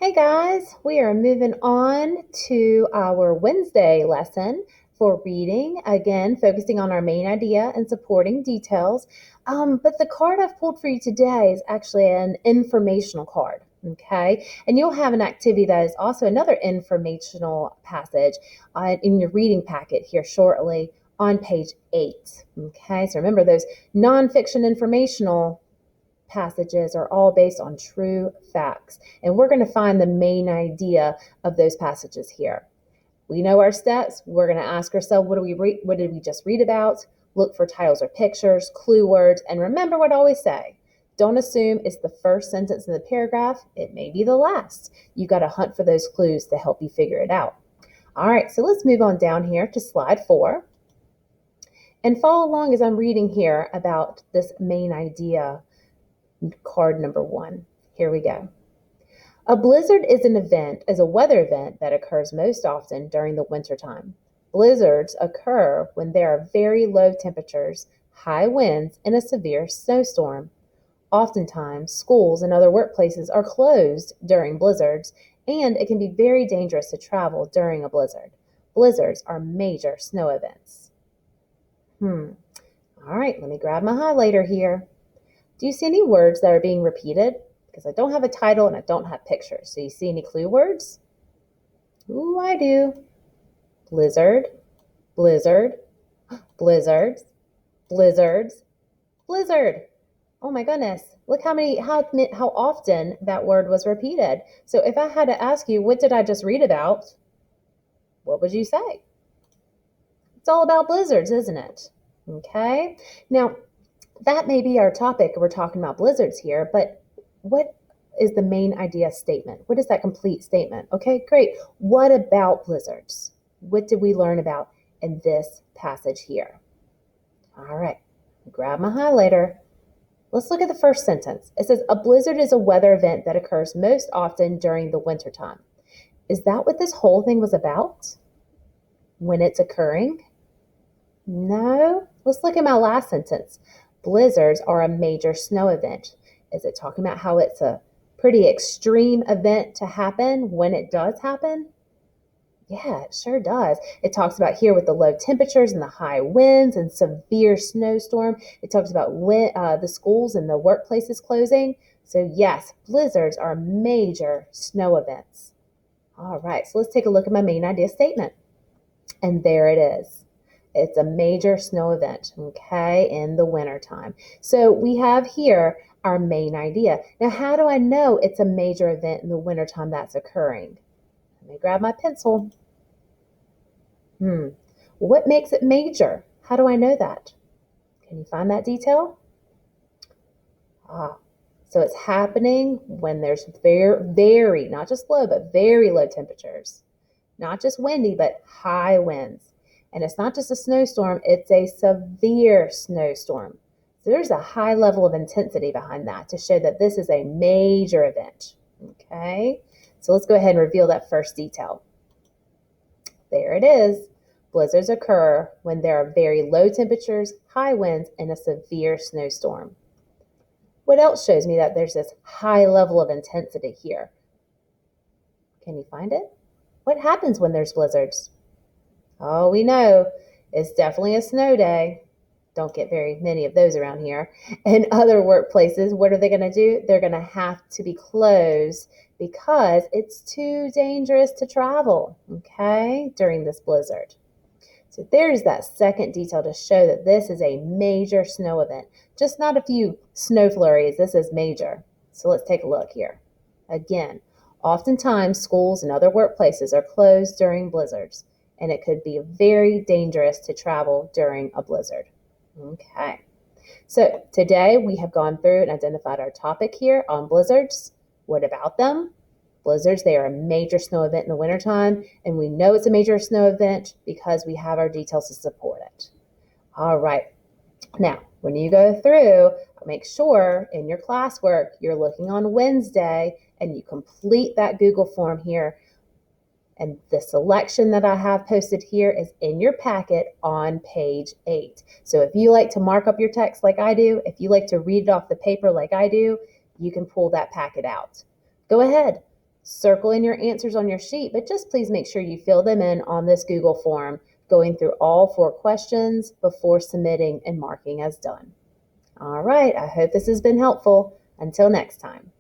Hey guys, we are moving on to our Wednesday lesson for reading. Again, focusing on our main idea and supporting details. But the card I've pulled for you today is actually an informational card. Okay, and you'll have an activity that is also another informational passage in your reading packet here shortly on page 8. Okay, so remember those nonfiction informational passages are all based on true facts. And we're going to find the main idea of those passages here. We know our steps. We're going to ask ourselves, what did we just read about? Look for titles or pictures, clue words, and remember what I always say. Don't assume it's the first sentence in the paragraph. It may be the last. You got to hunt for those clues to help you figure it out. All right, so let's move on down here to slide 4 and follow along as I'm reading here about this main idea. Card number 1. Here we go. A blizzard is a weather event that occurs most often during the wintertime. Blizzards occur when there are very low temperatures, high winds, and a severe snowstorm. Oftentimes, schools and other workplaces are closed during blizzards, and it can be very dangerous to travel during a blizzard. Blizzards are major snow events. All right, let me grab my highlighter here. Do you see any words that are being repeated? Because I don't have a title and I don't have pictures. So you see any clue words? Ooh, I do. Blizzard, blizzard, blizzards, blizzards, blizzard. Oh my goodness. Look how often that word was repeated. So if I had to ask you, what did I just read about? What would you say? It's all about blizzards, isn't it? Okay. Now, that may be our topic. We're talking about blizzards here, but what is the main idea statement? What is that complete statement? Okay, great. What about blizzards? What did we learn about in this passage here? All right, grab my highlighter. Let's look at the first sentence. It says, a blizzard is a weather event that occurs most often during the wintertime. Is that what this whole thing was about? When it's occurring? No. Let's look at my last sentence. Blizzards are a major snow event. Is it talking about how it's a pretty extreme event to happen when it does happen? Yeah, it sure does. It talks about here with the low temperatures and the high winds and severe snowstorm. It talks about the schools and the workplaces closing. So yes, blizzards are major snow events. All right, so let's take a look at my main idea statement. And there it is. It's a major snow event, okay, in the wintertime. So we have here our main idea. Now, how do I know it's a major event in the wintertime that's occurring? Let me grab my pencil. What makes it major? How do I know that? Can you find that detail? So it's happening when there's very, not just low, but very low temperatures. Not just windy, but high winds. And it's not just a snowstorm, it's a severe snowstorm. So there's a high level of intensity behind that to show that this is a major event. Okay, so let's go ahead and reveal that first detail. There it is. Blizzards occur when there are very low temperatures, high winds, and a severe snowstorm. What else shows me that there's this high level of intensity here? Can you find it? What happens when there's blizzards? Oh, we know it's definitely a snow day. Don't get very many of those around here. And other workplaces, what are they going to do? They're going to have to be closed because it's too dangerous to travel, okay, during this blizzard. So there's that second detail to show that this is a major snow event. Just not a few snow flurries. This is major. So let's take a look here. Again, oftentimes schools and other workplaces are closed during blizzards, and it could be very dangerous to travel during a blizzard. Okay, so today we have gone through and identified our topic here on blizzards. What about them? Blizzards, they are a major snow event in the wintertime, and we know it's a major snow event because we have our details to support it. All right, now when you go through, make sure in your classwork you're looking on Wednesday and you complete that Google form here. And the selection that I have posted here is in your packet on page 8. So if you like to mark up your text like I do, if you like to read it off the paper like I do, you can pull that packet out. Go ahead, Circle in your answers on your sheet, but just please make sure you fill them in on this Google form, going through all 4 questions before submitting and marking as done. All right, I hope this has been helpful. Until next time.